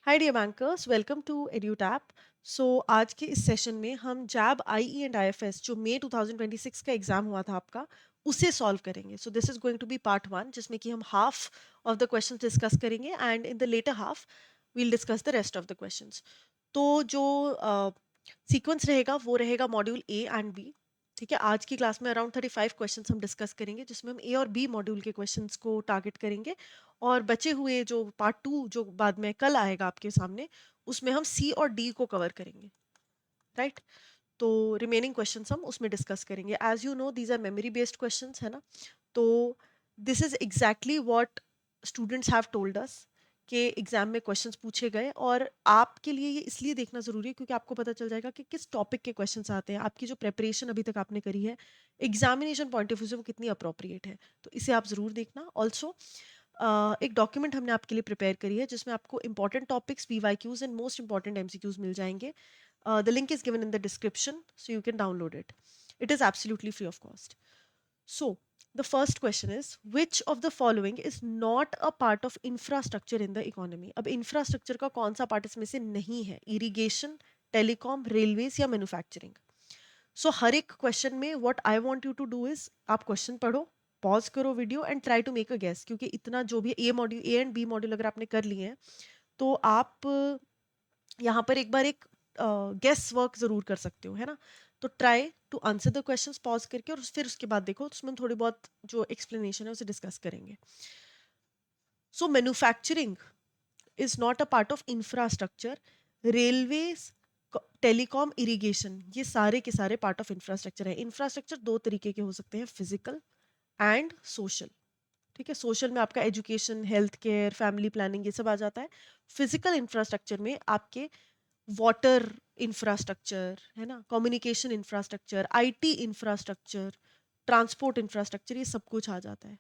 Hi dear bankers, welcome to Edutap. So आज के इस सेशन में हम जैब आईई एंड आईएफएस जो मई 2026 का एग्जाम हुआ था आपका, उसे सॉल्व करेंगे। So this is going to be part one, जिसमें कि हम half of the questions discuss करेंगे and in the latter half we'll discuss the rest of the questions. तो जो सीक्वेंस रहेगा वो रहेगा मॉड्यूल ए एंड बी। ठीक है, आज की क्लास में अराउंड 35 क्वेश्चंस हम डिस्कस करेंगे, जिसमें हम ए और बी मॉड्यूल के क्वेश्चंस को टारगेट करेंगे। और बचे हुए जो पार्ट टू जो बाद में कल आएगा आपके सामने, उसमें हम सी और डी को कवर करेंगे। राइट, तो रिमेनिंग क्वेश्चंस हम उसमें डिस्कस करेंगे। As you know, these are memory based questions, है ना। तो this is exactly what students have told us कि एग्जाम में क्वेश्चंस पूछे गए। और आपके लिए ये इसलिए देखना जरूरी है क्योंकि आपको पता चल जाएगा कि किस टॉपिक के क्वेश्चंस आते हैं। आपकी जो प्रेपरेशन अभी तक आपने करी है एग्जामिनेशन पॉइंट ऑफ व्यू से, वो कितनी अप्रोप्रिएट है। तो इसे आप जरूर देखना। ऑल्सो एक डॉक्यूमेंट हमने आपके लिए प्रिपेयर करी है, जिसमें आपको important topics, PYQs and most important MCQs मिल जाएंगे। The link is given in the description, so you can download it. It is absolutely free of cost. So, the first question is, which of the following is not a part of infrastructure in the economy? अब infrastructure का कौन सा part इसमें से नहीं है? Irrigation, telecom, railways या manufacturing? So, हर एक क्वेश्चन में what I want you to do is, आप क्वेश्चन पढ़ो, पॉज करो video and try to make a guess. क्योंकि इतना जो भी A module, A and B module अगर आपने कर लिए हैं, तो आप यहाँ पर एक बार एक गेस वर्क जरूर कर सकते हो, है ना। तो try to answer the questions pause करके, और फिर उसके बाद देखो उसमें थोड़ी बहुत जो एक्सप्लेनेशन है उसे डिस्कस करेंगे। सो manufacturing is not a part of infrastructure. Railways, telecom, irrigation, ये सारे के सारे पार्ट ऑफ इंफ्रास्ट्रक्चर है। इंफ्रास्ट्रक्चर दो तरीके के हो सकते हैं, फिजिकल एंड सोशल। ठीक है, सोशल में आपका education, health care, family planning, ये सब आ जाता है। फिजिकल इंफ्रास्ट्रक्चर में आपके वाटर इंफ्रास्ट्रक्चर, है ना, communication infrastructure, IT infrastructure, transport infrastructure, ये सब कुछ आ जाता है।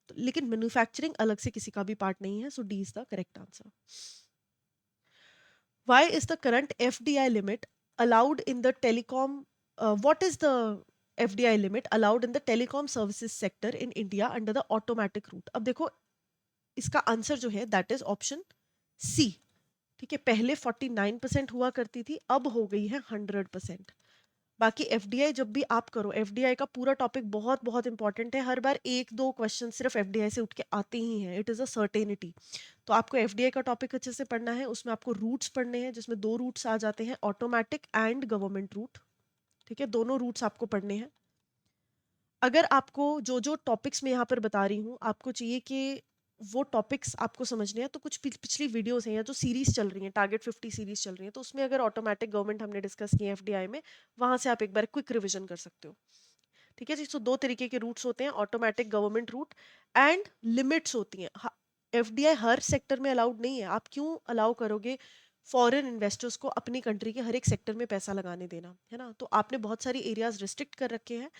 तो लेकिन मैन्युफैक्चरिंग अलग से किसी का भी पार्ट नहीं है। So D is the correct answer. Why is the current FDI limit allowed in the telecom, what is the FDI limit allowed in the telecom services sector in India under the automatic route? अब देखो, इसका answer जो है that is option C. ठीक है, पहले 49% हुआ करती थी, अब हो गई है 100%। बाकी एफडीआई जब भी आप करो, एफडीआई का पूरा टॉपिक बहुत बहुत इंपॉर्टेंट है। हर बार एक दो क्वेश्चन सिर्फ एफडीआई से उठ के आते ही हैं, इट इज़ अ सर्टेनिटी। तो आपको एफडीआई का टॉपिक अच्छे से पढ़ना है। उसमें आपको रूट्स पढ़ने हैं, जिसमें दो रूट्स आ जाते हैं, ऑटोमेटिक एंड गवर्नमेंट रूट। ठीक है, दोनों रूट्स आपको पढ़ने हैं। अगर आपको जो जो टॉपिक्स मैं यहाँ पर बता रही हूँ आपको चाहिए कि वो टॉपिक्स आपको समझने हैं, तो कुछ पिछली वीडियोस हैं या जो सीरीज चल रही हैं, टारगेट 50 सीरीज चल रही है, तो उसमें अगर ऑटोमेटिक गवर्नमेंट हमने डिस्कस की है एफडीआई में, वहां से आप एक बार क्विक रिवीजन कर सकते हो। ठीक है जी। सो दो तरीके के रूट्स होते हैं, automatic government route and limits होती हैं। एफडीआई हर सेक्टर में अलाउड नहीं है। आप क्यों अलाउ करोगे फॉरेन इन्वेस्टर्स को अपनी कंट्री के हर एक सेक्टर में पैसा लगाने देना, है ना। तो आपने बहुत सारी एरियाज रिस्ट्रिक्ट कर रखे हैं।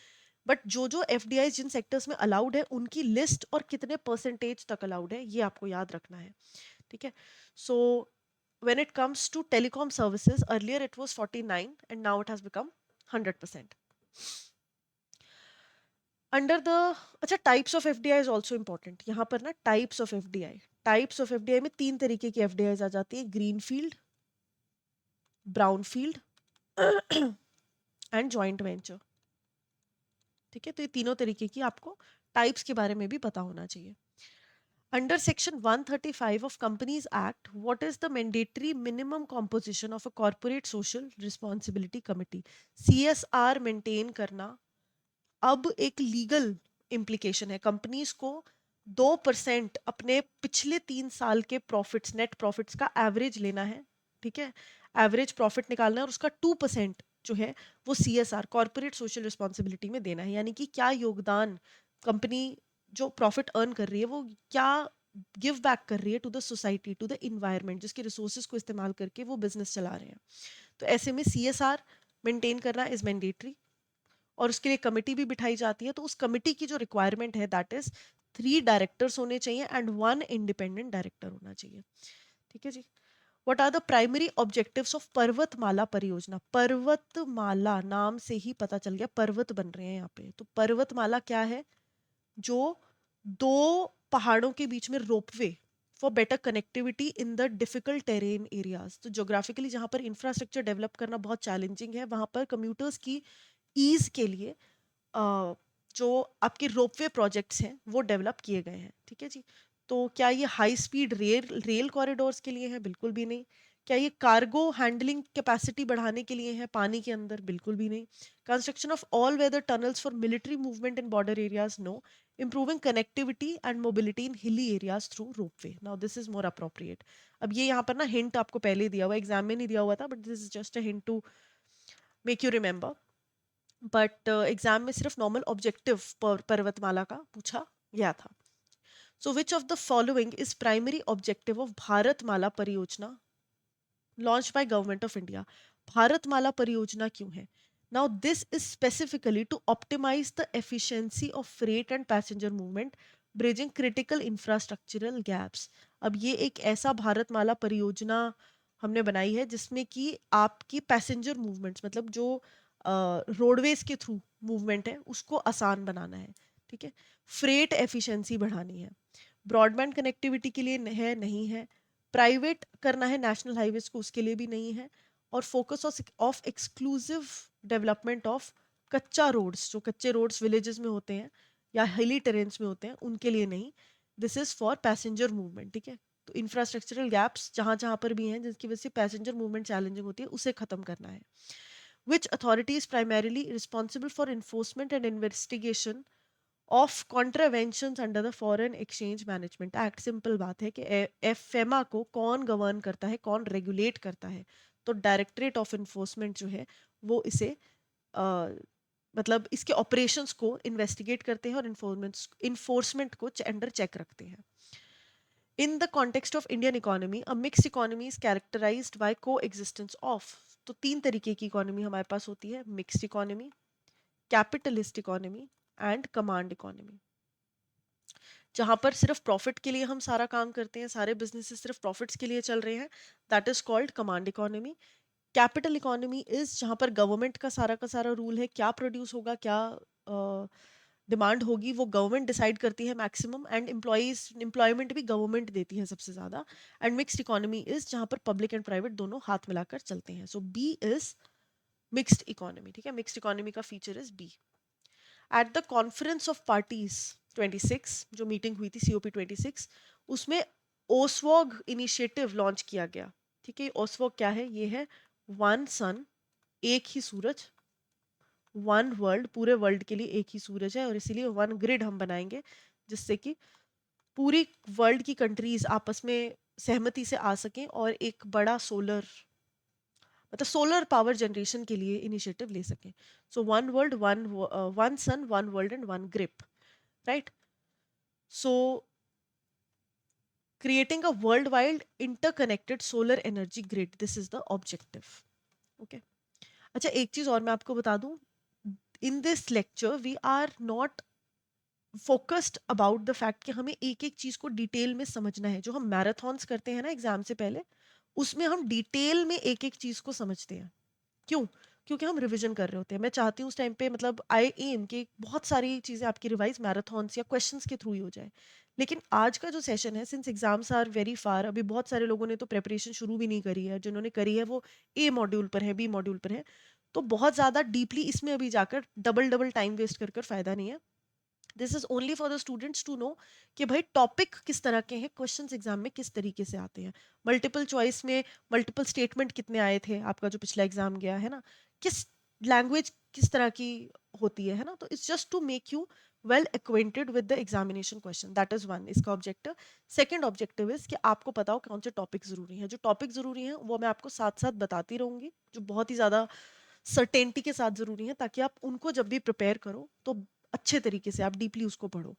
बट जो जो एफडीआई जिन सेक्टर्स में अलाउड है, उनकी लिस्ट और कितने परसेंटेज तक अलाउड है, ये आपको याद रखना है। ठीक है। सो when it comes to telecom services, earlier it was 49 and now it has become 100%. Under the, अच्छा, types of FDI is also important. यहाँ पर ना types of FDI, types of FDI में तीन तरीके की एफडीआई आ जाती है, green field, brown field and joint venture. ठीक है, तो ये तीनों तरीके की आपको टाइप्स के बारे में भी पता होना चाहिए। Under Section 135 of Companies Act, what is the mandatory minimum composition of a corporate social responsibility committee? CSR maintain करना अब एक लीगल इम्प्लीकेशन है। कंपनीज को 2% अपने पिछले 3 साल के प्रॉफिट्स, नेट प्रॉफिट्स का एवरेज लेना है। ठीक है, एवरेज प्रॉफिट निकालना है और उसका 2% जो है वो सीएसआर, कॉर्पोरेट सोशल रिस्पॉन्सिबिलिटी में देना है। यानी कि क्या योगदान कंपनी जो प्रॉफिट अर्न कर रही है वो क्या गिव बैक कर रही है to the society, to the environment, जिसके रिसोर्सेज को इस्तेमाल करके वो बिजनेस चला रहे हैं। तो ऐसे में सीएसआर मेंटेन करना इज मैंडेटरी, और उसके लिए कमिटी भी बिठाई जाती है। तो उस कमिटी की जो रिक्वायरमेंट है दैट इज 3 डायरेक्टर्स होने चाहिए एंड 1 इंडिपेंडेंट डायरेक्टर होना चाहिए। ठीक है जी। What are the primary objectives of Parvatmala Pariyojana? पर्वतमाला नाम से ही पता चल गया, पर्वत बन रहे हैं यहाँ पे। तो पर्वतमाला क्या है? जो दो पहाड़ों के बीच में ropeway for better connectivity in the difficult terrain areas. तो जोग्राफिकली जहाँ पर इंफ्रास्ट्रक्चर डेवलप करना बहुत चैलेंजिंग है, वहाँ पर कम्यूटर्स की ईज के लिए जो आपके रोपवे प्रोजेक्ट्स हैं वो डेवलप किए गए हैं। ठीक है जी। तो क्या ये high speed rail rail corridors के लिए है? बिल्कुल भी नहीं। क्या ये कार्गो हैंडलिंग कैपेसिटी बढ़ाने के लिए है पानी के अंदर? बिल्कुल भी नहीं। Construction of all weather tunnels for military movement in border areas? No. improving connectivity and mobility in hilly areas through ropeway? Now this is more appropriate. अब ये यहाँ पर ना हिंट आपको पहले दिया हुआ, एग्जाम में नहीं दिया हुआ था, but this is just a hint to make you remember. But exam में सिर्फ नॉर्मल ऑब्जेक्टिव पर्वतमाला का पूछा गया था। So which of the following is primary objective of Bharatmala Pariyojana launch by government of India? Bharatmala Pariyojana क्यों है? Now this is specifically to optimise the efficiency of freight and passenger movement, bridging critical infrastructural gaps. अब ये एक ऐसा भारतमाला परियोजना हमने बनाई है जिसमें कि आपकी पैसेंजर मूवमेंट्स, मतलब जो रोडवेज के थ्रू मूवमेंट है उसको आसान बनाना है। ठीक है। फ्रेट एफिशिएंसी बढ़ानी है। ब्रॉडबैंड कनेक्टिविटी के लिए है नहीं है। प्राइवेट करना है नेशनल हाईवेज को, उसके लिए भी नहीं है। और focus of exclusive development of कच्चा रोड्स, जो कच्चे रोड्स विलेजेस में होते हैं या हिली टेरेन्स में होते हैं, उनके लिए नहीं। This is for passenger movement. ठीक है। तो इंफ्रास्ट्रक्चरल गैप्स जहां जहां पर भी हैं जिसकी वजह से पैसेंजर मूवमेंट चैलेंजिंग होती है, उसे खत्म करना है। Which authority is primarily responsible for enforcement and investigation of contraventions under the Foreign Exchange Management Act? Simple बात है कि एफएमा को कौन गवर्न करता है, कौन रेगुलेट करता है? तो डायरेक्टरेट ऑफ इन्फोर्समेंट जो है वो इसे मतलब इसके ऑपरेशंस को इन्वेस्टिगेट करते हैं और इन्फोर्समेंट को अंडर चेक रखते हैं। In the context of Indian economy, a mixed economy is characterized by coexistence of, तो तीन तरीके की इकोनॉमी हमारे पास होती है: mixed economy, capitalist economy and command economy. जहां पर सिर्फ प्रॉफिट के लिए हम सारा काम करते हैं, सारे बिजनेसेस सिर्फ प्रॉफिट्स के लिए चल रहे हैं, that is called command economy. Capital economy is जहां पर गवर्नमेंट का सारा रूल है, क्या प्रोड्यूस होगा, क्या डिमांड होगी, वो गवर्नमेंट डिसाइड करती है मैक्सिमम, एंड एम्प्लॉयमेंट भी गवर्नमेंट देती है सबसे ज्यादा। एंड मिक्स्ड इकोनॉमी इज जहां पर पब्लिक एंड प्राइवेट दोनों हाथ मिलाकर चलते हैं। So B is mixed economy. ठीक है। मिक्स्ड इकोनॉमी का feature is B. At the conference of parties 26, जो मीटिंग हुई थी सीओपी 26, उसमें ओसवॉग इनिशिएटिव लॉन्च किया गया। ठीक है। ओसवॉग क्या है? ये है वन सन, एक ही सूरज, वन वर्ल्ड, पूरे वर्ल्ड के लिए एक ही सूरज है, और इसीलिए वन ग्रिड हम बनाएंगे जिससे कि पूरी वर्ल्ड की कंट्रीज आपस में सहमति से आ सकें और एक बड़ा सोलर, मतलब सोलर पावर जनरेशन के लिए इनिशिएटिव ले सकें। So one world, one sun, one world and one grid, right? So creating a worldwide interconnected solar energy grid, this is the objective. Okay. अच्छा, एक चीज और मैं आपको बता दूं, in this lecture we are not focused about the fact कि हमें एक एक चीज को डिटेल में समझना है। जो हम मैराथॉन्स करते हैं ना एग्जाम से पहले, उसमें हम डिटेल में एक एक चीज को समझते हैं। क्यों? क्योंकि हम रिवीजन कर रहे होते हैं। मैं चाहती हूँ उस टाइम पे, मतलब आई एम कि बहुत सारी चीज़ें आपकी रिवाइज मैराथॉन्स या क्वेश्चंस के थ्रू ही हो जाए। लेकिन आज का जो सेशन है, since exams are very far, अभी बहुत सारे लोगों ने तो प्रिपरेशन शुरू भी नहीं करी है, जिन्होंने करी है वो ए मॉड्यूल पर है, बी मॉड्यूल पर है, तो बहुत ज़्यादा डीपली इसमें अभी जाकर डबल डबल टाइम वेस्ट कर फ़ायदा नहीं है। This is only for the students to know कि भाई टॉपिक किस तरह के हैं, क्वेश्चंस एग्जाम में किस तरीके से आते हैं। मल्टीपल चॉइस में मल्टीपल स्टेटमेंट कितने आए थे आपका जो पिछला एग्जाम गया है ना, किस लैंग्वेज किस तरह की होती है ना। तो it's just to make you well acquainted with the examination question, that is one इसका ऑब्जेक्टिव। सेकेंड ऑब्जेक्टिव इज कि आपको पता हो कौन से टॉपिक जरूरी हैं। जो टॉपिक जरूरी हैं वो मैं आपको साथ साथ बताती रहूंगी, जो बहुत ही ज्यादा सर्टेनिटी के साथ जरूरी है, ताकि आप उनको जब भी प्रिपेयर करो तो अच्छे तरीके से आप डीपली उसको पढ़ो।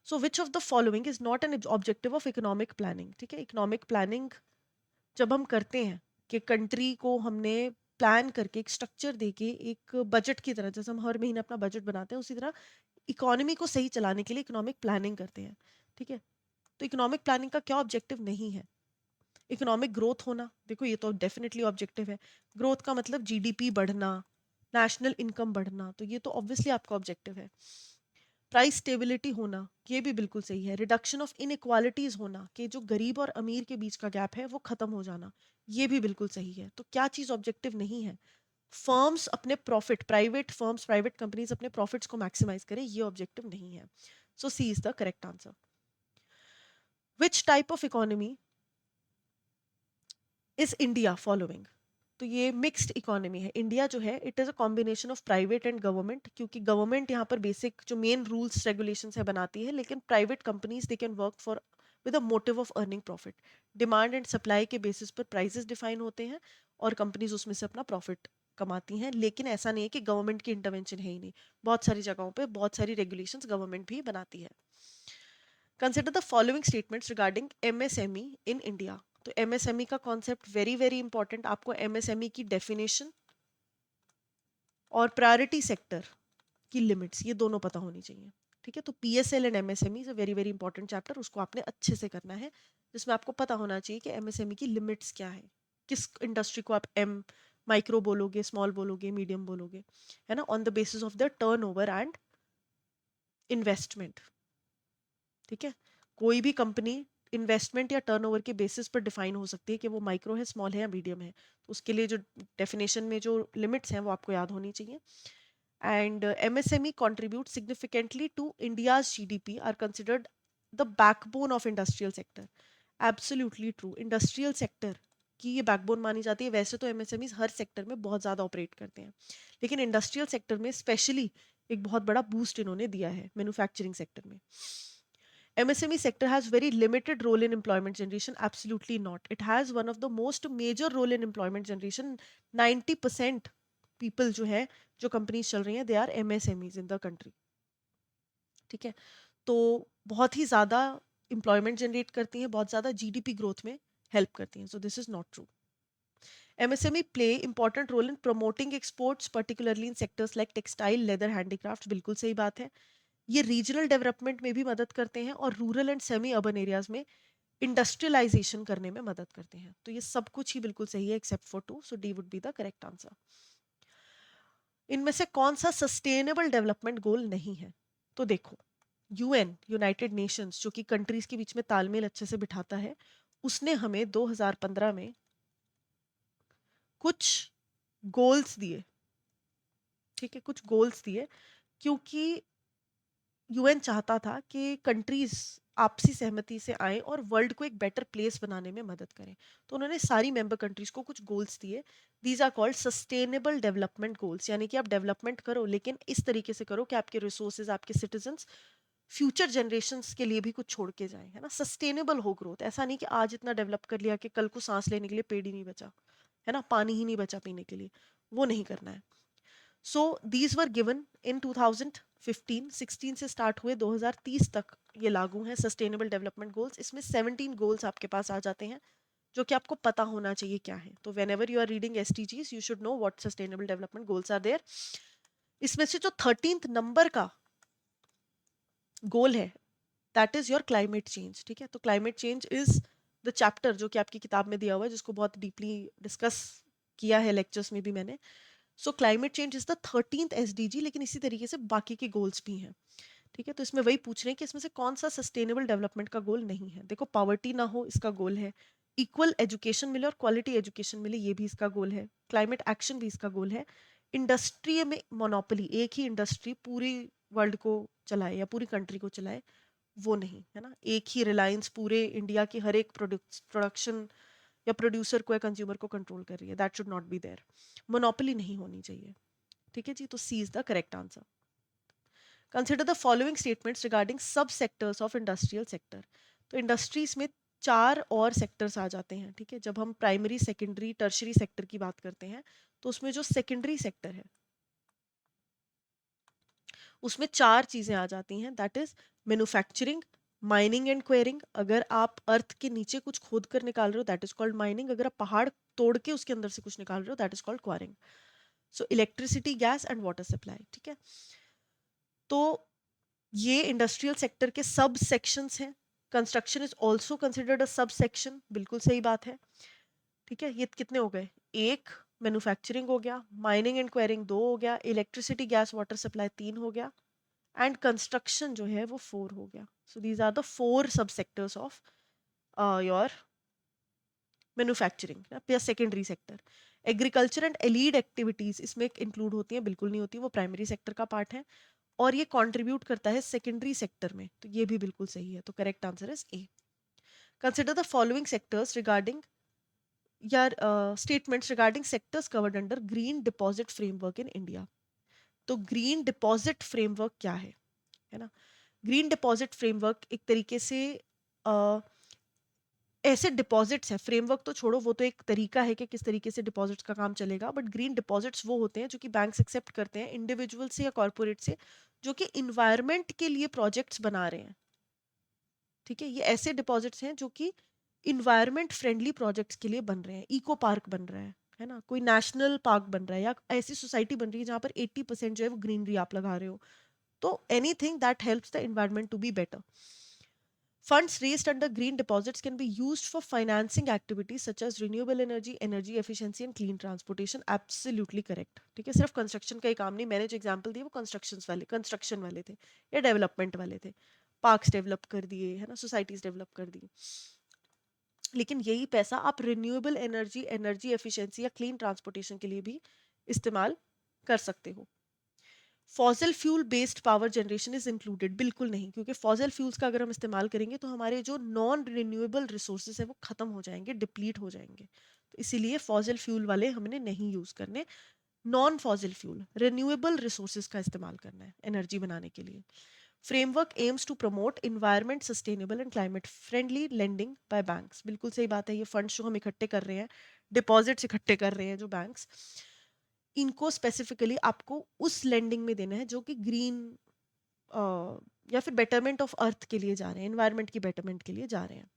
So which of the following is not an objective of economic planning? ठीक है। इकोनॉमिक प्लानिंग जब हम करते हैं कि कंट्री को हमने प्लान करके एक स्ट्रक्चर देके एक बजट की तरह, जैसे हम हर महीने अपना बजट बनाते हैं, उसी तरह इकोनॉमी को सही चलाने के लिए इकोनॉमिक प्लानिंग करते हैं। ठीक है। तो इकोनॉमिक प्लानिंग का क्या ऑब्जेक्टिव नहीं है? इकोनॉमिक ग्रोथ होना, देखो ये तो डेफिनेटली ऑब्जेक्टिव है। ग्रोथ का मतलब जीडीपी बढ़ना, नेशनल इनकम बढ़ना, तो ये तो ऑब्वियसली आपका ऑब्जेक्टिव है। प्राइस स्टेबिलिटी होना, ये भी बिल्कुल सही है। रिडक्शन ऑफ इनइक्वालिटीज होना, कि जो गरीब और अमीर के बीच का गैप है वो खत्म हो जाना, ये भी बिल्कुल सही है। तो क्या चीज ऑब्जेक्टिव नहीं है? फर्म्स अपने profit, private firms, private companies अपने प्रॉफिट्स को मैक्सिमाइज करें, ये ऑब्जेक्टिव नहीं है। So C is the correct answer. Which type of economy is India following? तो ये मिक्स्ड इकोनॉमी है। इंडिया जो है it is a combination of private and government, क्योंकि गवर्नमेंट यहाँ पर बेसिक जो मेन रूल्स रेगुलेशंस है बनाती है, लेकिन private companies they can work for with a motive of earning profit. Demand and supply के बेसिस पर प्राइसेस डिफाइन होते हैं और कंपनीज उसमें से अपना प्रॉफिट कमाती हैं। लेकिन ऐसा नहीं है कि गवर्नमेंट की इंटरवेंशन है ही नहीं, बहुत सारी जगहों पे बहुत सारी रेगुलेशंस गवर्नमेंट भी बनाती है। Consider the following statements regarding MSME in India. तो एमएसएमई का कॉन्सेप्ट वेरी वेरी इंपॉर्टेंट, आपको एमएसएमई की डेफिनेशन और प्रायोरिटी सेक्टर की लिमिट्स, ये दोनों पता होनी चाहिए। ठीक है, तो PSL and MSME is a very very important chapter, उसको आपने अच्छे से करना है, जिसमें आपको पता होना चाहिए कि एमएसएमई की लिमिट्स क्या है, किस इंडस्ट्री को आप एम माइक्रो बोलोगे, स्मॉल बोलोगे, मीडियम बोलोगे, है ना, on the basis of the turnover and investment. ठीक है, कोई भी कंपनी इन्वेस्टमेंट या टर्नओवर के बेसिस पर डिफाइन हो सकती है कि वो माइक्रो है, स्मॉल है या मीडियम है। तो उसके लिए जो डेफिनेशन में जो लिमिट्स हैं वो आपको याद होनी चाहिए। And MSME contribute significantly to India's GDP, are considered the backbone of industrial sector. Absolutely true, industrial sector की ये बैकबोन मानी जाती है। वैसे तो एमएसएमई हर सेक्टर में बहुत ज़्यादा ऑपरेट करते हैं, लेकिन इंडस्ट्रियल सेक्टर में स्पेशली एक बहुत बड़ा बूस्ट इन्होंने दिया है मैन्युफैक्चरिंग सेक्टर में। MSME sector has very limited role in employment generation. Absolutely not. It has one of the most major role in employment generation. 90% people जो है, जो companies चल रही हैं, they are MSMEs in the country. ठीक है, तो बहुत ही ज़्यादा employment generate करती हैं, बहुत ज़्यादा GDP growth में help करती हैं. So this is not true. MSME play important role in promoting exports, particularly in sectors like textile, leather, handicrafts. बिल्कुल सही बात है। ये रीजनल डेवलपमेंट में भी मदद करते हैं और rural and semi urban areas में इंडस्ट्रियलाइजेशन करने में मदद करते हैं। तो ये सब कुछ ही बिल्कुल सही है except for two, so D would be the correct answer. इनमें से कौन सा सस्टेनेबल डेवलपमेंट गोल नहीं है? तो देखो, यूएन, यूनाइटेड नेशंस, जो कि कंट्रीज के बीच में तालमेल अच्छे से बिठाता है, उसने हमें 2015 में कुछ गोल्स दिए। ठीक है, कुछ गोल्स दिए, क्योंकि यूएन चाहता था कि कंट्रीज आपसी सहमति से आए और वर्ल्ड को एक बेटर प्लेस बनाने में मदद करें। तो उन्होंने सारी मेंबर कंट्रीज को कुछ गोल्स दिए। These are called sustainable development goals, यानी कि आप डेवलपमेंट करो लेकिन इस तरीके से करो कि आपके रिसोर्सेज, आपके सिटीजन्स फ्यूचर जनरेशंस के लिए भी कुछ छोड़ के जाएं, है ना। सस्टेनेबल हो ग्रोथ, ऐसा नहीं कि आज इतना डेवलप कर लिया कि कल को सांस लेने के लिए पेड़ ही नहीं बचा, है ना, पानी ही नहीं बचा पीने के लिए, वो नहीं करना है। So these were given in 2015, 16 से स्टार्ट हुए 2030 तक ये लागू हैं सस्टेनेबल डेवलपमेंट गोल्स। इसमें 17 गोल्स आपके पास आ जाते हैं जो कि आपको पता होना चाहिए क्या है। तो whenever you are reading SDGs you should know what sustainable development goals are there. इसमें से जो 13th नंबर का गोल है that is your climate change. ठीक है, तो climate change is the chapter जो कि आपकी किताब में दिया हुआ है, जिसको बहुत डीपली डिस्कस किया है लेक्चर्स में भी मैंने। सो climate change is the 13th SDG, लेकिन इसी तरीके से बाकी के गोल्स भी हैं। ठीक है, तो इसमें वही पूछ रहे हैं कि इसमें से कौन सा सस्टेनेबल डेवलपमेंट का गोल नहीं है। देखो, पॉवर्टी ना हो इसका गोल है, इक्वल एजुकेशन मिले और क्वालिटी एजुकेशन मिले ये भी इसका गोल है, क्लाइमेट एक्शन भी इसका गोल है, इंडस्ट्री में मोनोपोली, एक ही इंडस्ट्री पूरी वर्ल्ड को चलाए या पूरी कंट्री को चलाए, वो नहीं, है ना। एक ही रिलायंस पूरे इंडिया की हर एक प्रोडक्शन या प्रोड्यूसर को या कंज्यूमर को कंट्रोल कर रही है, that should not be there. Monopoly नहीं होनी चाहिए। ठीक है जी, तो C is the correct answer. Consider the following statements regarding sub sectors of industrial sector. तो इंडस्ट्रीज में चार और सेक्टर्स आ जाते हैं। ठीक है, जब हम प्राइमरी, सेकेंडरी, टर्शरी सेक्टर की बात करते हैं, तो उसमें जो सेकेंडरी सेक्टर है उसमें चार चीजें आ जाती हैं, that is manufacturing, mining and quarrying. अगर आप अर्थ के नीचे कुछ खोद कर निकाल रहे हो दैट इज कॉल्ड माइनिंग, अगर आप पहाड़ तोड़ के उसके अंदर से कुछ निकाल रहे हो that is called quarrying. So electricity, gas and water supply. ठीक है, तो ये इंडस्ट्रियल सेक्टर के सब सेक्शंस हैं। Construction is also considered a sub section, बिल्कुल सही बात है। ठीक है, ये कितने हो गए? एक, मैन्युफैक्चरिंग हो गया, माइनिंग एंड क्वेरिंग दो हो गया, इलेक्ट्रिसिटी, गैस, वाटर सप्लाई तीन हो गया, एंड कंस्ट्रक्शन जो है वो 4 हो गया. सो दीज आर द 4 सब सेक्टर्स ऑफ योर मैन्युफैक्चरिंग या secondary sector. Agriculture and allied activities इसमें इंक्लूड होती हैं? बिल्कुल नहीं होती, वो प्राइमरी सेक्टर का पार्ट है. और ये कंट्रीब्यूट करता है सेकेंडरी सेक्टर में, तो ये भी बिल्कुल सही है. तो correct answer is A. Consider the following sectors regarding या statements regarding sectors covered under green deposit framework in India. तो ग्रीन डिपॉजिट फ्रेमवर्क क्या है ना? ग्रीन डिपॉजिट फ्रेमवर्क एक तरीके से अ, ऐसे डिपॉजिट्स हैं. फ्रेमवर्क तो छोड़ो, वो तो एक तरीका है कि किस तरीके से डिपॉजिट्स का काम चलेगा. बट ग्रीन डिपॉजिट्स वो होते हैं जो कि बैंक्स एक्सेप्ट करते हैं इंडिविजुअल से या कॉर्पोरेट से, जो कि इन्वायरमेंट के लिए प्रोजेक्ट्स बना रहे हैं. ठीक है, ये ऐसे डिपॉजिट्स हैं जो कि इन्वायरमेंट फ्रेंडली प्रोजेक्ट्स के लिए बन रहे हैं. इको पार्क बन रहा है ना, कोई नेशनल पार्क बन रहा है, या ऐसी सोसाइटी बन रही है जहाँ पर 80% जो है वो ग्रीनरी आप लगा रहे हो. तो anything that helps the environment to be better. Funds raised under green deposits can be used for financing activities such as renewable energy, energy efficiency and clean transportation. Absolutely correct. ठीक है, सिर्फ construction का ही काम नहीं. मैंने जो example दिए वो कंस्ट्रक्शन वाले थे या डेवलपमेंट वाले थे. पार्क्स डेवलप कर दिए, है ना, सोसाइटीज डेवलप कर दी. लेकिन यही पैसा आप रिन्यूएबल एनर्जी, एनर्जी एफिशिएंसी या क्लीन ट्रांसपोर्टेशन के लिए भी इस्तेमाल कर सकते हो. Fossil fuel based power generation is included? बिल्कुल नहीं, क्योंकि फॉसिल फ्यूल्स का अगर हम इस्तेमाल करेंगे तो हमारे जो नॉन रिन्यूएबल रिसोर्सेज है वो खत्म हो जाएंगे, डिप्लीट हो जाएंगे. तो इसीलिए फॉसिल फ्यूल वाले हमने नहीं यूज करने. Non fossil fuel renewable resources का इस्तेमाल करना है एनर्जी बनाने के लिए. Framework aims to promote environment sustainable and climate friendly lending by banks. बिल्कुल सही बात है. ये फंड्स जो हम इकट्ठे कर रहे हैं, डिपॉजिट्स इकट्ठे कर रहे हैं जो बैंक्स, इनको स्पेसिफिकली आपको उस लेंडिंग में देना है जो कि ग्रीन या फिर बेटरमेंट ऑफ अर्थ के लिए जा रहे हैं, एनवायरमेंट की बेटरमेंट के लिए जा रहे हैं.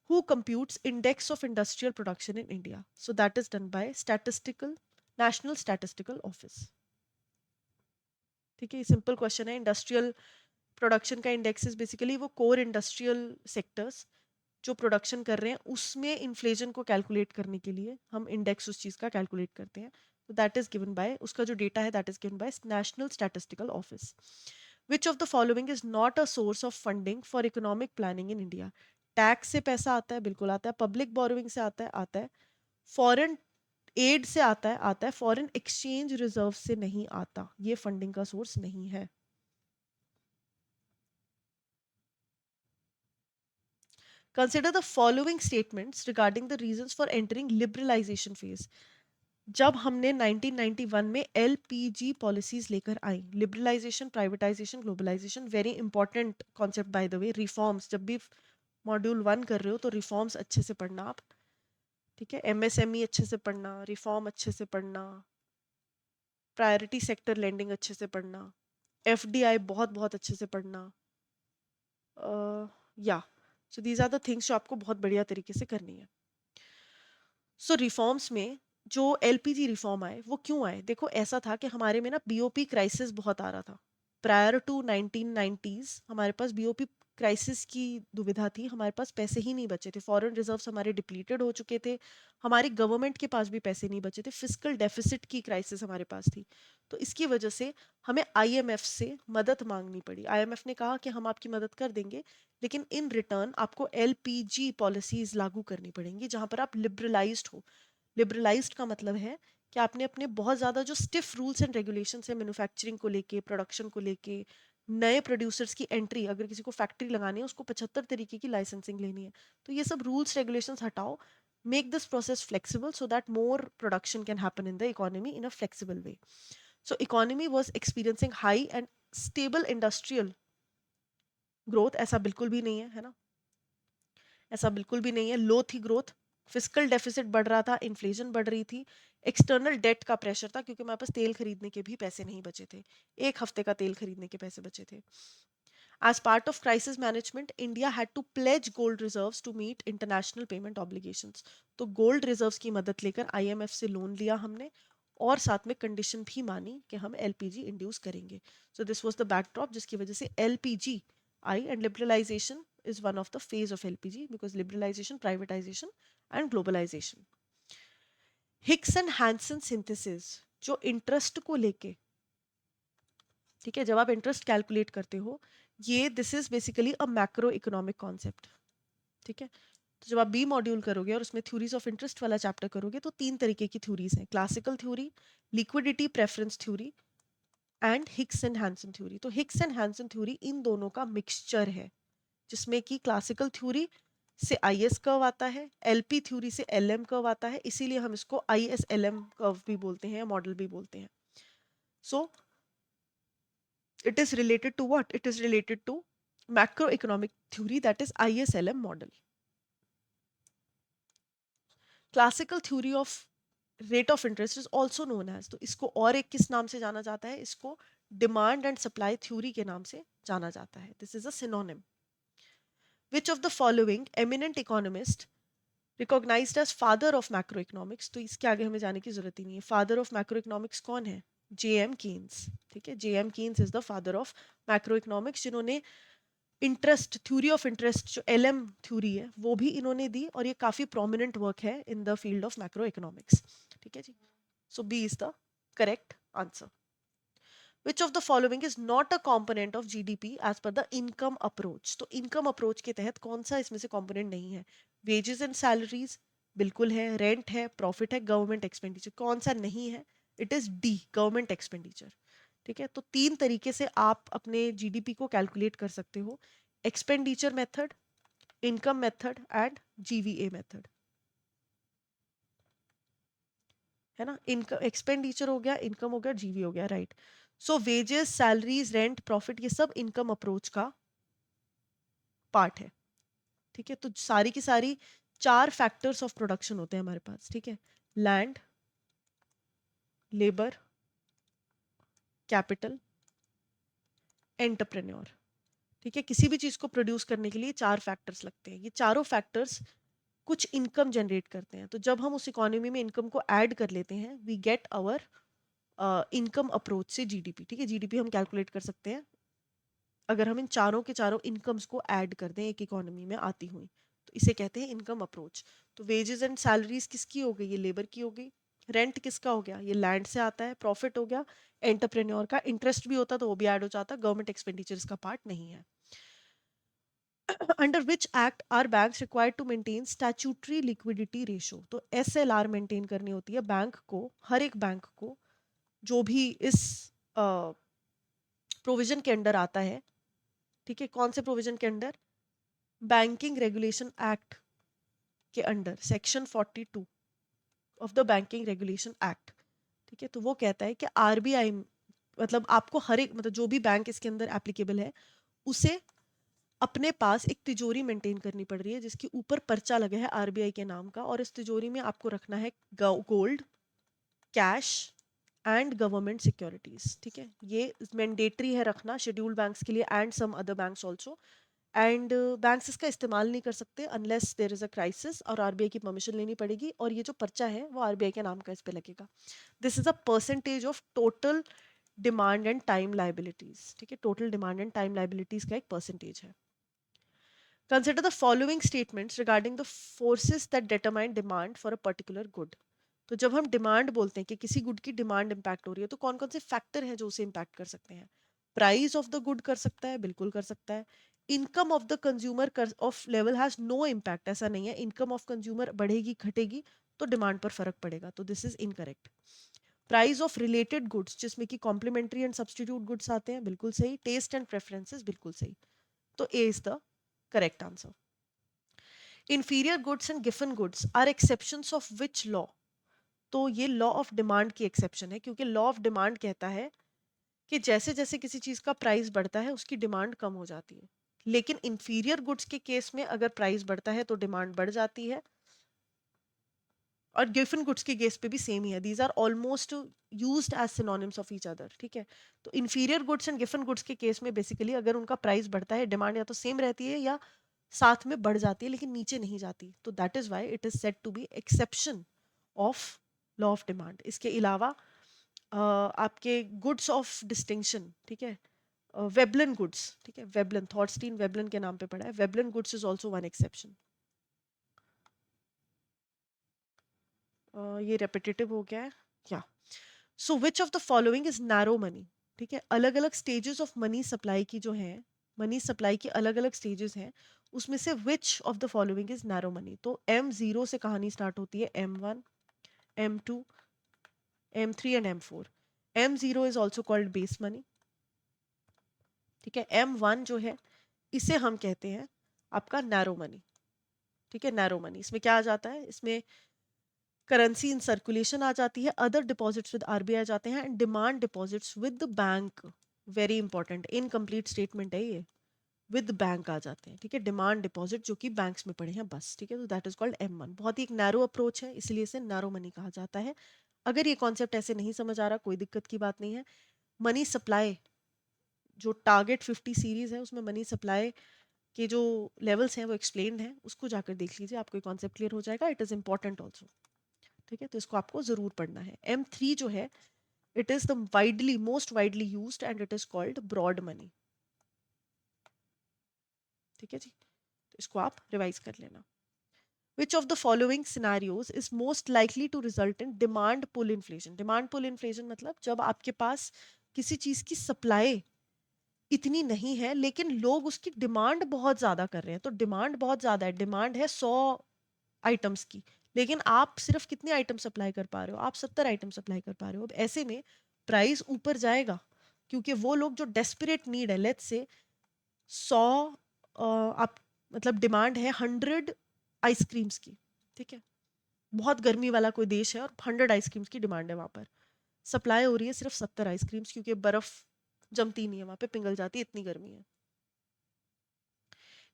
Who computes index of industrial production in India? So that is done by statistical national statistical office. ठीक है, सिंपल क्वेश्चन है. इंडस्ट्रियल प्रोडक्शन का इंडेक्स इज बेसिकली वो कोर इंडस्ट्रियल सेक्टर्स जो प्रोडक्शन कर रहे हैं उसमें इन्फ्लेशन को कैलकुलेट करने के लिए हम इंडेक्स उस चीज का कैलकुलेट करते हैं. तो दैट इज गिवन बाय, उसका जो डेटा है that is given by national statistical office. Which of the following is not a source of funding for economic planning in India? Tax से पैसा आता है? बिल्कुल आता है. पब्लिक बोरोइंग से आता है? आता है. फॉरेन एड से आता है. फॉरेन एक्सचेंज रिजर्व से नहीं आता. ये फंडिंग का सोर्स नहीं है. Consider the following statements regarding the reasons for entering liberalisation phase. जब हमने 1991 में एलपीजी पॉलिसीज लेकर आई, liberalisation, privatisation, globalisation, very important concept by the way. Reforms, जब भी मॉड्यूल 1 कर रहे हो तो रिफॉर्म्स अच्छे से पढ़ना आप. ठीक है, एमएसएमई अच्छे से पढ़ना, रिफॉर्म अच्छे से पढ़ना, प्रायोरिटी सेक्टर लेंडिंग अच्छे से पढ़ना, एफडीआई बहुत बहुत अच्छे से पढ़ना. या so these are the things जो आपको बहुत बढ़िया तरीके से करनी है. सो रिफॉर्म्स में जो एलपीजी रिफॉर्म आए वो क्यों आए? देखो, ऐसा था कि हमारे में ना बीओपी क्राइसिस बहुत आ रहा था. प्रायर टू 1990s हमारे पास बीओपी क्राइसिस की दुविधा थी. हमारे पास पैसे ही नहीं बचे थे, फॉरेन रिजर्व्स हमारे डिप्लीटेड हो चुके थे, हमारी गवर्नमेंट के पास भी पैसे नहीं बचे थे, फिस्कल डेफिसिट की क्राइसिस हमारे पास थी. तो इसकी वजह से हमें आईएमएफ से मदद मांगनी पड़ी. आईएमएफ ने कहा कि हम आपकी मदद कर देंगे, लेकिन इन रिटर्न आपको एलपीजी पॉलिसीज लागू करनी पड़ेंगी जहां पर आप लिबरलाइज्ड हो. लिबरलाइज्ड का मतलब है कि आपने अपने बहुत ज़्यादा जो स्टिफ रूल्स एंड रेगुलेशन है मैन्युफैक्चरिंग को लेके, प्रोडक्शन को लेके, नए प्रोड्यूसर्स की एंट्री, अगर किसी को फैक्ट्री लगानी है उसको 75 तरीके की लाइसेंसिंग लेनी है, तो ये सब रूल्स रेगुलेशंस हटाओ. Make this process flexible so that more production can happen in the economy in a flexible way. So economy was experiencing high and stable industrial growth. ऐसा बिल्कुल भी नहीं है ना, ऐसा बिल्कुल भी नहीं है. लो थी ग्रोथ, फिस्कल डेफिसिट बढ़ रहा था, इन्फ्लेशन बढ़ रही थी, एक्सटर्नल डेट का प्रेशर था क्योंकि हमारे पास तेल खरीदने के भी पैसे नहीं बचे थे. एक हफ्ते का तेल खरीदने के पैसे बचे थे. As part of crisis management, India had to pledge gold reserves to meet international payment obligations. तो गोल्ड रिजर्व्स की मदद लेकर आईएमएफ से लोन लिया हमने, और साथ में कंडीशन भी मानी कि हम एलपीजी इंड्यूस करेंगे. So this was the backdrop जिसकी वजह से एलपीजी आई. And liberalisation is one of the phase of LPG because liberalization, privatization and globalization. Hicks and Hansen synthesis जो इंटरेस्ट को लेके, ठीक है, जब आप इंटरेस्ट कैलकुलेट करते हो, ये this is basically a macro economic concept. ठीक है, तो जब आप बी मॉड्यूल करोगे और उसमें थ्योरीज ऑफ इंटरेस्ट वाला चैप्टर करोगे तो 3 तरीके की थ्योरीज हैं, classical theory, liquidity preference theory and Hicks and Hansen theory. तो हिक्स एंड हैंसन थ्योरी इन दोनों का मिक्सचर है, जिसमें कि क्लासिकल थ्योरी से आईएस कर्व आता है, एलपी थ्योरी से एलएम कर्व आता है, इसीलिए हम इसको आईएसएलएम कर्व भी बोलते हैं या मॉडल भी बोलते हैं। सो it is related to what? It is related to macroeconomic theory, that is ISLM model. Classical theory of rate of interest is also known as, तो इसको और एक किस नाम से जाना जाता है? इसको डिमांड एंड सप्लाई थ्योरी के नाम से जाना जाता है। This is a synonym. Which of the following eminent economist recognised as father of macro economics? तो इसके आगे हमें जाने की जरूरत ही नहीं है। फादर ऑफ मैक्रो इकोनॉमिक्स कौन है? J M Keynes. ठीक है, J M Keynes is the father of macro economics, जिन्होंने इंटरेस्ट थ्योरी ऑफ इंटरेस्ट जो एलएम थ्योरी है वो भी इन्होंने दी, और ये काफी प्रोमिनेंट वर्क है in the field of macro economics. ठीक है जी, so B is the correct answer. Which of the following is not a component of GDP as per the income approach? तो इनकम अप्रोच के तहत कौन सा इसमें से कॉम्पोनेंट नहीं है? वेजेस एंड सैलरीज बिल्कुल है, रेंट है, प्रॉफिट है, गवर्नमेंट एक्सपेंडिचर कौन सा नहीं है? It is D, government expenditure. ठीक है, तो 3 तरीके से आप अपने जीडीपी को कैलकुलेट कर सकते हो, expenditure method, income method and GVA method. है ना, इनकम एक्सपेंडिचर हो गया, इनकम हो गया, जीवी हो गया, राइट। सो वेजेस, सैलरीज, रेंट, प्रॉफिट ये सब इनकम अप्रोच का पार्ट है। ठीक है, तो सारी की सारी 4 फैक्टर्स ऑफ प्रोडक्शन होते हैं हमारे पास। ठीक है, लैंड, लेबर, कैपिटल, एंटरप्रेन्योर। ठीक है, किसी भी चीज को प्रोड्यूस करने के लिए 4 फैक्टर्स लगते हैं। ये चारों फैक्टर्स कुछ इनकम जनरेट करते हैं, तो जब हम उस इकोनॉमी में इनकम को ऐड कर लेते हैं, we get our income approach से जीडीपी। ठीक है, जीडीपी हम कैलकुलेट कर सकते हैं अगर हम इन चारों के चारों इनकम्स को ऐड कर दें एक इकोनॉमी में आती हुई, तो इसे कहते हैं इनकम अप्रोच। तो वेजेस एंड सैलरीज किसकी हो गई? ये लेबर की हो गई। रेंट किसका हो गया? ये लैंड से आता है। प्रॉफिट हो गया एंटरप्रेन्योर का। इंटरेस्ट भी होता तो वो भी ऐड हो जाता, गवर्नमेंट एक्सपेंडिचर इसका पार्ट नहीं है। Under which act are banks required to maintain statutory liquidity ratio? तो एसएलआर मेंटेन करनी होती है बैंक को, हर एक बैंक को, जो भी इस प्रोविजन के अंडर आता है। ठीक है, कौन से प्रोविजन के अंडर? बैंकिंग रेगुलेशन एक्ट के under, section 42 of the banking regulation act. ठीक है, तो वो कहता है कि आरबीआई, मतलब आपको हर एक, मतलब जो भी बैंक इसके अंदर एप्लीकेबल है, उसे अपने पास एक तिजोरी मेंटेन करनी पड़ रही है जिसके ऊपर पर्चा लगा है आरबीआई के नाम का, और इस तिजोरी में आपको रखना है gold, cash and government securities. ठीक है, ये मैंडेटरी है रखना शेड्यूल्ड बैंक्स के लिए and some other banks also. And banks इसका इस्तेमाल नहीं कर सकते unless there is a crisis, और आरबीआई की परमिशन लेनी पड़ेगी, और ये जो पर्चा है वो आरबीआई के नाम का इस पे लगेगा। This is a percentage of total demand and time liabilities. ठीक है, total demand and time liabilities का एक परसेंटेज है। Consider the following statements regarding the forces that determine demand for a particular good. तो जब हम डिमांड बोलते हैं कि किसी गुड की डिमांड इंपैक्ट हो रही है, तो कौन कौन से फैक्टर हैं जो उसे इंपैक्ट कर सकते हैं? प्राइस ऑफ द गुड कर सकता है, बिल्कुल कर सकता है। Income of the consumer of level has no impact, ऐसा नहीं है। इनकम ऑफ कंज्यूमर बढ़ेगी घटेगी तो डिमांड पर फर्क पड़ेगा, तो this is incorrect. Price of related goods, जिसमें कि कॉम्प्लीमेंट्री एंड सब्सटीट्यूट गुड्स आते हैं, बिल्कुल सही। टेस्ट एंड प्रेफरेंसेस, बिल्कुल सही। तो A is the correct answer. Inferior goods and Giffen goods are exceptions of which law? तो ये लॉ ऑफ डिमांड की एक्सेप्शन है, क्योंकि लॉ ऑफ डिमांड कहता है कि जैसे जैसे किसी चीज का प्राइस बढ़ता है उसकी डिमांड कम हो जाती है, लेकिन इंफीरियर गुड्स के केस में अगर प्राइस बढ़ता है तो डिमांड बढ़ जाती है, और गिफन गुड्स के केस पे भी सेम ही है। These are almost used as synonyms of each other. ठीक है, तो inferior goods and Giffen goods के केस में बेसिकली अगर उनका प्राइस बढ़ता है, डिमांड या तो सेम रहती है या साथ में बढ़ जाती है लेकिन नीचे नहीं जाती, तो that is why it is said to be exception of law of demand. इसके अलावा आपके गुड्स ऑफ डिस्टिंक्शन, ठीक है, वेबलन गुड्स, ठीक है, वेबलन, थॉर्स्टीन वेबलन के नाम पे पड़ा है, Veblen goods is also one exception. ये रेपिटेटिव हो गया है। या so which of the following is narrow money? ठीक है, अलग अलग स्टेजेस ऑफ मनी सप्लाई की जो है, मनी सप्लाई की अलग अलग स्टेजेस हैं, उसमें से विच of the following is narrow money. तो M0 से कहानी स्टार्ट होती है, M1, M2, M3 and M4। M0 is also called base money. ठीक है, M1 जो है इसे हम कहते हैं आपका नैरो मनी। ठीक है, नैरो मनी, इसमें क्या आ जाता है, इसमें करेंसी इन सर्कुलेशन आ जाती है, अदर डिपॉजिट्स विद आरबीआई आ जाते हैं, and demand deposits with the bank, very important, incomplete statement है ये, विद बैंक आ जाते हैं। ठीक है, डिमांड डिपॉजिट जो कि बैंक्स में पड़े हैं बस। ठीक है, तो दैट इज कॉल्ड M1। बहुत ही एक नैरो अप्रोच है, इसलिए इसे नैरो मनी कहा जाता है। अगर ये कॉन्सेप्ट ऐसे नहीं समझ आ रहा, कोई दिक्कत की बात नहीं है। मनी सप्लाई जो टारगेट 50 सीरीज है, उसमें मनी सप्लाई के जो लेवल्स हैं वो एक्सप्लेन्ड हैं, उसको जाकर देख लीजिए, आपको कॉन्सेप्ट क्लियर हो जाएगा। It is important also. ठीक है, तो इसको आपको जरूर पढ़ना है। M3 जो है, it is the widely most widely used and it is called broad money. ठीक है जी, तो इसको आप रिवाइज कर लेना। Which of the following scenarios is most likely to result in demand pull inflation? Demand pull inflation मतलब जब आपके पास किसी चीज की सप्लाई इतनी नहीं है लेकिन लोग उसकी डिमांड बहुत ज्यादा कर रहे हैं। तो डिमांड बहुत ज्यादा है, डिमांड है 100 आइटम्स की, लेकिन आप सिर्फ कितने आइटम सप्लाई कर पा रहे हो, आप 70 आइटम सप्लाई कर पा रहे हो। अब ऐसे में प्राइस ऊपर जाएगा, क्योंकि वो लोग जो डेस्परेट नीड है, लेट्स से 100 आप मतलब डिमांड है 100 आइसक्रीम्स की। ठीक है, बहुत गर्मी वाला कोई देश है और 100 आइसक्रीम्स की डिमांड है वहां पर, सप्लाई हो रही है सिर्फ 70 आइसक्रीम्स, क्योंकि बर्फ जमती नहीं है वहां पे, पिघल जाती है, इतनी गर्मी है।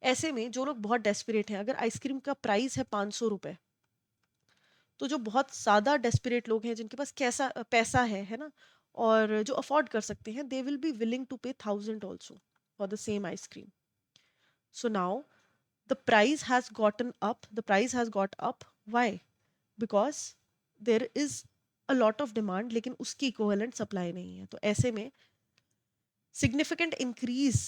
ऐसे में जो लोग बहुत डेस्परेट हैं, अगर आइसक्रीम का प्राइस है 500 रुपए, तो जो बहुत ज़्यादा डेस्परेट लोग हैं जिनके पास कैसा पैसा है ना, और जो अफोर्ड कर सकते हैं, they will be willing to पे 1000 also for the same ice cream. So now the price has gotten up, the price has got up. Why? Because there is a lot of demand लेकिन उसकी equivalent supply नहीं है। तो ऐसे में significant increase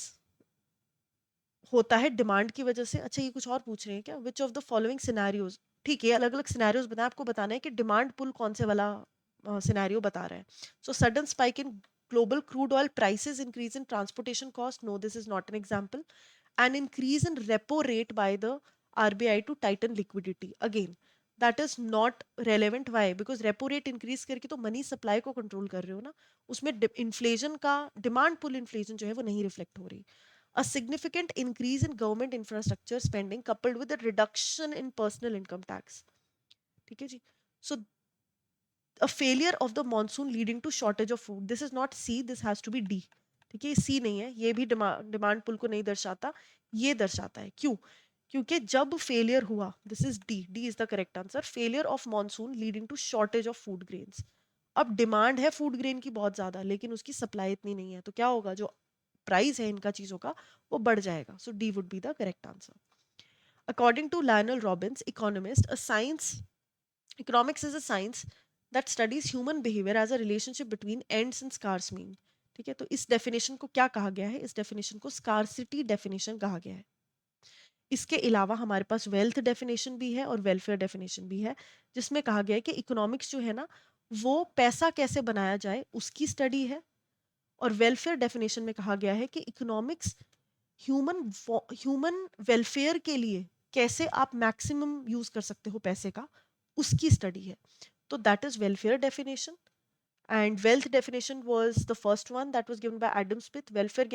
होता है डिमांड की वजह से। अच्छा, ये कुछ और पूछ रहे हैं क्या, विच ऑफ द फॉलोइंग सिनेरियोज। ठीक है, अलग अलग सिनेरियोज बताएं, आपको बताना है कि डिमांड पुल कौन से वाला सिनेरियो बता रहा है। So sudden spike in global crude oil prices, increase in transportation cost, no, this is not an example. An increase in repo rate by the RBI to tighten liquidity, again that is not relevant. Why? Because repo rate increase करके तो money supply को control कर रहे हो ना, उसमें inflation का, demand पुल inflation जो है वो नहीं रिफ्लेक्ट हो रही। A significant increase in government infrastructure spending coupled with a reduction in personal income tax. ठीक है जी, so a failure of the monsoon leading to shortage of food, this is not C, this has to be D। ठीक है, सी नहीं है, ये भी demand पुल को नहीं दर्शाता, ये दर्शाता है। क्यों? क्योंकि जब फेलियर हुआ, this is D, D is the correct answer, failure of monsoon leading to shortage of food grains. अब डिमांड है फूड ग्रेन की बहुत ज्यादा, लेकिन उसकी सप्लाई इतनी नहीं है, तो क्या होगा, जो प्राइस है इनका चीजों का वो बढ़ जाएगा। So D would be the correct answer. According to Lionel Robbins, economist, a science, economics is a science that studies human behaviour as a relationship between ends and scarce mean. ठीक है, तो इस डेफिनेशन को क्या कहा गया है, इस डेफिनेशन को स्कार्सिटी डेफिनेशन कहा गया है। इसके अलावा हमारे पास वेल्थ डेफिनेशन भी है और वेलफेयर डेफिनेशन भी है, जिसमें कहा गया है कि इकोनॉमिक्स जो है ना, वो पैसा कैसे बनाया जाए उसकी स्टडी है। और वेलफेयर डेफिनेशन में कहा गया है कि इकोनॉमिक्स ह्यूमन ह्यूमन वेलफेयर के लिए कैसे आप मैक्सिमम यूज कर सकते हो पैसे का, उसकी स्टडी है। तो that is welfare definition. And wealth definition was the first one that was given by Adam Smith. Welfare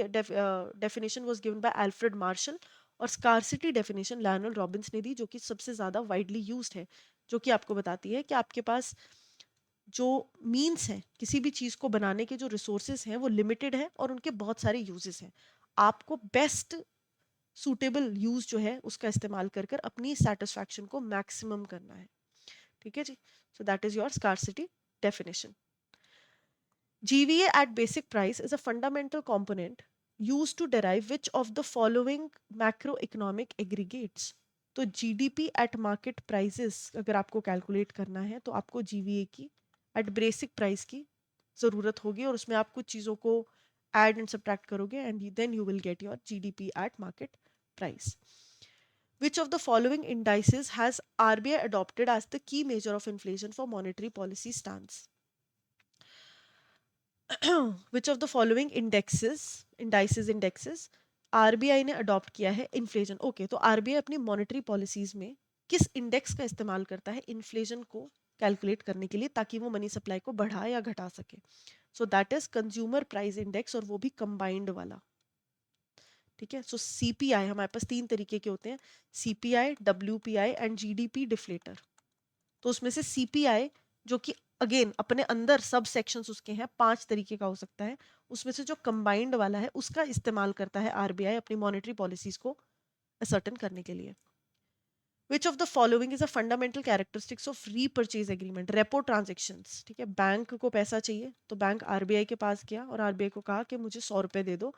definition was given by Alfred Marshall. और scarcity definition Lionel Robbins ने दी, जो कि सबसे ज़्यादा widely used है, जो कि आपको बताती है कि आपके पास जो मीन्स हैं किसी भी चीज़ को बनाने के, जो रिसोर्सेज हैं वो लिमिटेड है और उनके बहुत सारे यूजेस हैं। आपको बेस्ट सूटेबल यूज जो है उसका इस्तेमाल कर कर अपनी सेटिस्फैक्शन को मैक्सिमम करना है। ठीक है जी, so that is your scarcity definition. GVA at basic price is a fundamental component used to derive which of the following macroeconomic aggregates। तो GDP at market prices अगर आपको कैलकुलेट करना है तो आपको GVA की at basic price की ज़रूरत होगी, और उसमें आप कुछ चीज़ों को ऐड एंड सब्ट्रैक्ट करोगे and then you will get your GDP at market price। Which of the following indices has RBI adopted as the key measure of inflation for monetary policy stance? Which of the following indexes RBI ने adopt किया है inflation. Okay, तो RBI अपनी monetary policies में किस index का इस्तेमाल करता है इन्फ्लेशन को कैलकुलेट करने के लिए, ताकि वो मनी सप्लाई को बढ़ा या घटा सके? सो that is consumer price index, और वो भी कंबाइंड वाला। ठीक है, सो सीपीआई हमारे पास तीन तरीके के होते हैं, CPI, WPI and GDP deflator. तो उसमें से सीपीआई, जो कि अगेन अपने अंदर सब सेक्शंस उसके हैं, 5 तरीके का हो सकता है, उसमें से जो कंबाइंड वाला है उसका इस्तेमाल करता है आरबीआई अपनी मॉनेटरी पॉलिसीज को असर्टन करने के लिए। विच of the following is a fundamental characteristics of repurchase agreement? Repo transactions. ठीक है, बैंक को पैसा चाहिए तो बैंक आरबीआई के पास गया और आरबीआई को कहा कि मुझे 100 रुपए दे दो,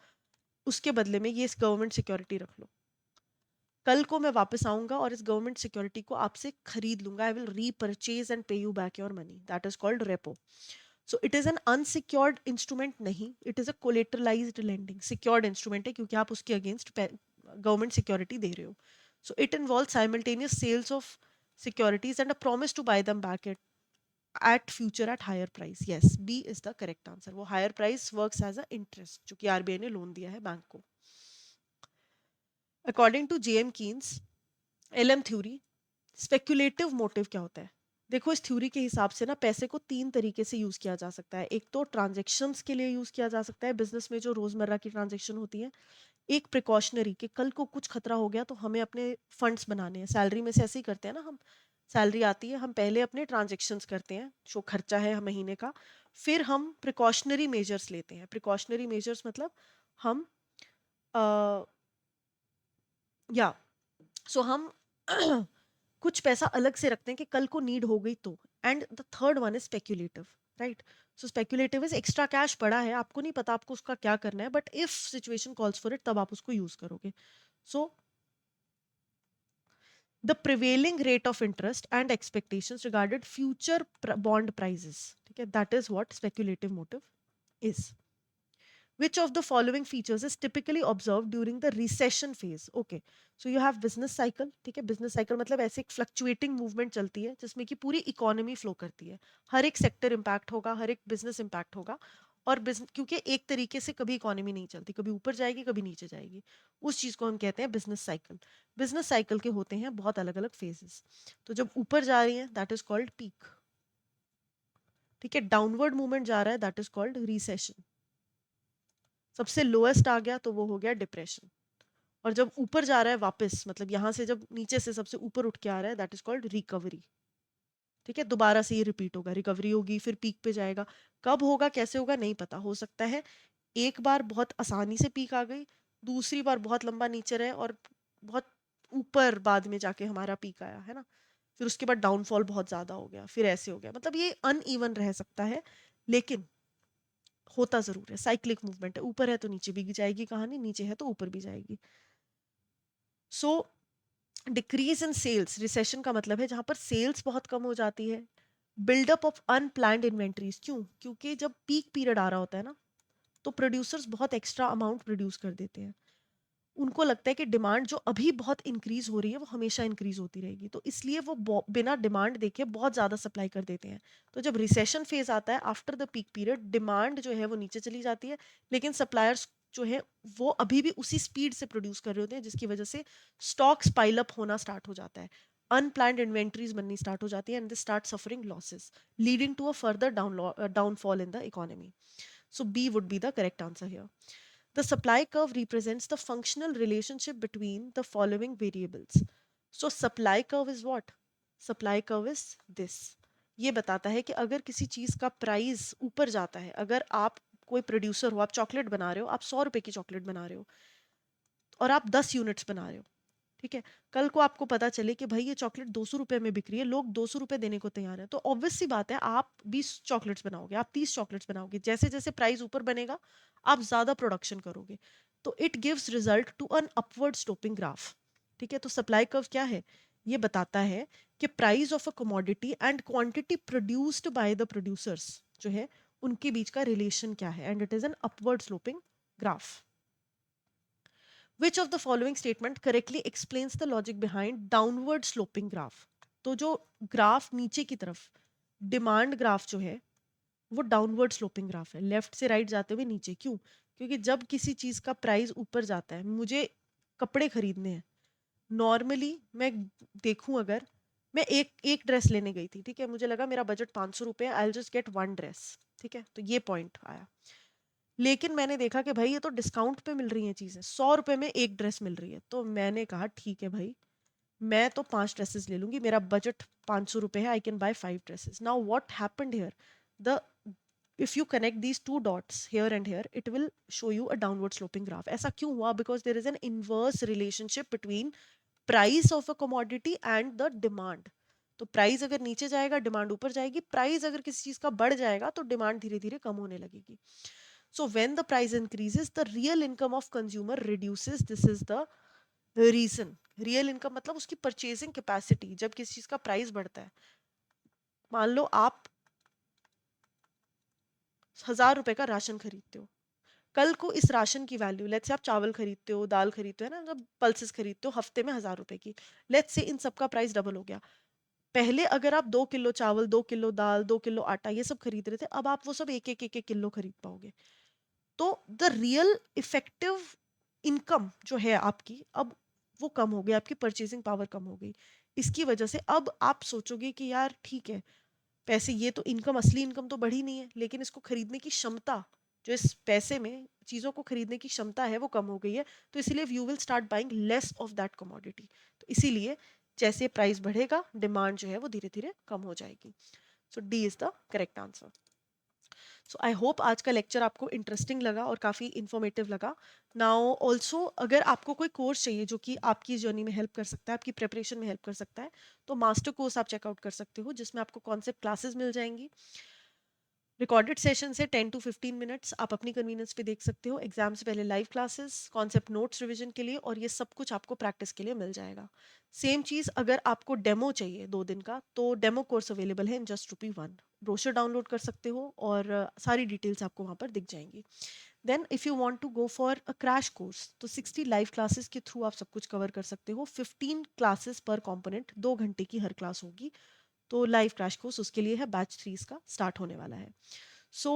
उसके बदले में ये इस गवर्नमेंट सिक्योरिटी रख लो, कल को मैं वापस आऊंगा और इस गवर्नमेंट सिक्योरिटी को आपसे खरीद लूंगा, I will repurchase and pay you back your money, that is called repo. So it is an unsecured instrument नहीं, it is a collateralised lending. Secured instrument है क्योंकि आप उसके अगेंस्ट गवर्नमेंट सिक्योरिटी दे रहे हो। So it involve simultaneous sales of securities and a promise to buy them back at future at higher price. Yes, B is the correct answer. वो higher price works as a interest जो कि RBI ने loan दिया है bank को। According to JM Keynes LM theory, speculative motive क्या होता है? देखो, इस थ्योरी के हिसाब से ना पैसे को तीन तरीके से यूज किया जा सकता है। एक तो ट्रांजेक्शन्स के लिए यूज किया जा सकता है, बिजनेस में जो रोजमर्रा की ट्रांजेक्शन होती है। एक प्रिकॉशनरी, कि कल को कुछ खतरा हो गया तो हमें अपने फंड्स बनाने हैं, सैलरी में से ऐसे ही करते हैं ना हम, सैलरी आती है हम पहले अपने ट्रांजेक्शन्स करते हैं जो खर्चा है महीने का, फिर हम प्रिकॉशनरी मेजर्स लेते हैं। प्रिकॉशनरी मेजर्स मतलब हम अ, या सो हम कुछ पैसा अलग से रखते हैं कि कल को नीड हो गई तो। And the third one is speculative, right? So speculative is extra cash पड़ा है, आपको नहीं पता आपको उसका क्या करना है, but if situation calls for it तब आप उसको यूज करोगे। So the prevailing rate of interest and expectations regarded future bond prices, ठीक है, that is what speculative motive is. Which of the following features is typically observed during the recession phase? Okay, so you have business cycle, ठीक है, business cycle मतलब ऐसे एक fluctuating movement चलती है जिसमें कि पूरी इकोनॉमी फ्लो करती है, हर एक सेक्टर इम्पैक्ट होगा, हर एक बिजनेस इम्पैक्ट होगा। और बिजनेस क्योंकि एक तरीके से कभी इकोनॉमी नहीं चलती, कभी ऊपर जाएगी कभी नीचे जाएगी, उस चीज को हम कहते हैं बिजनेस साइकिल। बिजनेस साइकिल के होते हैं बहुत अलग अलग फेजेस। तो जब ऊपर जा रही है दैट इज कॉल्ड पीक, ठीक है, डाउनवर्ड मूवमेंट जा रहा है दैट इज कॉल्ड रिसेशन, सबसे लोएस्ट आ गया तो वो हो गया डिप्रेशन, और जब ऊपर जा रहा है वापस, मतलब यहां से जब नीचे से सबसे ऊपर उठ के आ रहा है दैट इज कॉल्ड रिकवरी। ठीक है, दोबारा से ये रिपीट होगा, रिकवरी होगी फिर पीक पे जाएगा। कब होगा कैसे होगा नहीं पता, हो सकता है एक बार बहुत आसानी से पीक आ गई, दूसरी बार बहुत लंबा नीचे रहे और बहुत ऊपर बाद में जाके हमारा पीक आया है ना, फिर उसके बाद डाउनफॉल बहुत ज्यादा हो गया, फिर ऐसे हो गया, मतलब ये अनइवन रह सकता है, लेकिन होता जरूर है, साइक्लिक मूवमेंट है, ऊपर है तो नीचे भी जाएगी कहानी, नीचे है तो ऊपर भी जाएगी। सो डिक्रीज इन सेल्स, रिसेशन का मतलब है जहां पर सेल्स बहुत कम हो जाती है। बिल्डअप ऑफ अनप्लान्ड इन्वेंट्रीज, क्यों? क्योंकि जब पीक पीरियड आ रहा होता है ना, तो प्रोड्यूसर्स बहुत एक्स्ट्रा अमाउंट प्रोड्यूस कर देते हैं, उनको लगता है कि डिमांड जो अभी बहुत इंक्रीज हो रही है वो हमेशा इंक्रीज होती रहेगी, तो इसलिए वो बिना डिमांड देखे बहुत ज्यादा सप्लाई कर देते हैं। तो जब रिसेशन फेज आता है after the peak period, demand जो है वो नीचे चली जाती है, लेकिन सप्लायर्स जो है वो अभी भी उसी स्पीड से प्रोड्यूस कर रहे होते हैं, जिसकी वजह से स्टॉक स्पाइल अप होना स्टार्ट हो जाता है, अनप्लान्ड इन्वेंट्रीज बननी स्टार्ट हो जाती है, and they start suffering losses leading to a further downfall in the economy. So B would be the correct answer here. The supply curve represents the functional relationship between the following variables. So supply curve is what? Supply curve is this. ये बताता है कि अगर किसी चीज का price ऊपर जाता है, अगर आप कोई प्रोड्यूसर हो, आप चॉकलेट बना रहे हो, आप 100 रुपए की चॉकलेट बना रहे हो और आप 10 यूनिट्स बना रहे हो, ठीक है, कल को आपको पता चले कि भाई ये चॉकलेट 200 रुपए में बिक रही है, लोग 200 रुपए देने को तैयार है, तो ऑब्वियस सी बात है आप 20 चॉकलेट्स बनाओगे, आप 30 चॉकलेट्स बनाओगे, जैसे जैसे प्राइस ऊपर बनेगा आप ज्यादा प्रोडक्शन करोगे, तो it gives result to an upward sloping graph. ठीक है, तो सप्लाई कर्व क्या है? ये बताता है कि price of a commodity and quantity produced by the producers जो है उनके बीच का रिलेशन क्या है, and it is N upward sloping graph. Which of the following statement correctly explains the logic behind downward sloping graph? तो जो graph नीचे की तरफ, डिमांड ग्राफ जो है वो डाउनवर्ड स्लोपिंग ग्राफ है, लेफ्ट से राइट जाते हुए नीचे। क्यों? क्योंकि जब किसी चीज़ का प्राइस ऊपर जाता है, मुझे कपड़े खरीदने हैं, नॉर्मली मैं देखूं, अगर मैं एक एक ड्रेस लेने गई थी, ठीक है, मुझे लगा मेरा बजट 500 रुपये, I will just get one dress, ठीक है, तो ये पॉइंट आया। लेकिन मैंने देखा कि भाई ये तो डिस्काउंट पे मिल रही हैं चीज़ें, 100 रुपये में एक ड्रेस मिल रही है, तो मैंने कहा ठीक है भाई, मैं तो 5 ड्रेसेस ले लूंगी, मेरा बजट 500 रुपये है, I can buy 5 dresses. Now what happened here, the if you connect these two dots here and here, it will show you a downward sloping graph. ऐसा क्यों हुआ? Because there is an inverse relationship between price of a commodity and the demand. तो price अगर नीचे जाएगा, demand ऊपर जाएगी, price अगर किसी चीज का बढ़ जाएगा तो डिमांड धीरे धीरे कम होने लगेगी। So when the price increases, the real income of consumer reduces. This is the reason. Real income मतलब उसकी परचेजिंग कैपेसिटी, जब किसी चीज का प्राइस बढ़ता है, मान लो आप 1000 रुपए का राशन खरीदते हो, कल को इस राशन की वैल्यू, लेट्स से आप चावल खरीदते हो, दाल खरीदते हो, है ना, जब पल्सेस खरीदते हो हफ्ते में 1000 रुपए की, लेट्स से इन सबका प्राइस डबल हो गया। पहले अगर आप 2 किलो चावल, 2 किलो दाल, 2 किलो आटा ये सब खरीद रहे थे, अब आप वो सब एक एक किलो खरीद पाओगे। तो द रियल इफेक्टिव इनकम जो है आपकी, अब वो कम हो गई, आपकी परचेसिंग पावर कम हो गई। इसकी वजह से अब आप सोचोगे कि यार ठीक है, पैसे, ये तो इनकम, असली इनकम तो बढ़ी नहीं है, लेकिन इसको खरीदने की क्षमता, जो इस पैसे में चीज़ों को खरीदने की क्षमता है वो कम हो गई है। तो इसीलिए you will start buying less of that commodity. तो इसीलिए जैसे प्राइस बढ़ेगा, डिमांड जो है वो धीरे धीरे कम हो जाएगी। So D is the correct answer. So I hope आज का लेक्चर आपको इंटरेस्टिंग लगा और काफ़ी इन्फॉर्मेटिव लगा। नाउ ऑल्सो, अगर आपको कोई कोर्स चाहिए जो कि आपकी जर्नी में हेल्प कर सकता है, आपकी प्रिपरेशन में हेल्प कर सकता है, तो मास्टर कोर्स आप चेकआउट कर सकते हो, जिसमें आपको कॉन्सेप्ट क्लासेस मिल जाएंगी। रिकॉर्डेड सेशन से 10 to 15 मिनट्स आप अपनी कन्वीनियंस पे देख सकते हो। एग्जाम से पहले live classes, concept notes revision के लिए, और ये सब कुछ आपको प्रैक्टिस के लिए मिल जाएगा। सेम चीज़ अगर आपको डेमो चाहिए 2 दिन का, तो डेमो कोर्स अवेलेबल है इन जस्ट ₹1। ब्रोशर डाउनलोड कर सकते हो और सारी डिटेल्स आपको वहाँ पर दिख जाएंगी। Then if you want to go for a crash course, तो 60 लाइव क्लासेस के थ्रू आप सब कुछ कवर कर सकते हो। 15 क्लासेस पर कॉम्पोनेंट, 2 घंटे की हर क्लास होगी। तो लाइव क्रैश कोर्स उसके लिए है, बैच 3 का स्टार्ट होने वाला है। So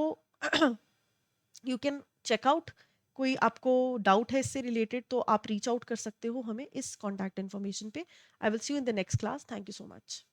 you can check out. कोई आपको डाउट है इससे रिलेटेड, तो आप रीच आउट कर सकते हो हमें इस कॉन्टैक्ट इन्फॉर्मेशन पे। I will see you in the next class. Thank you so much.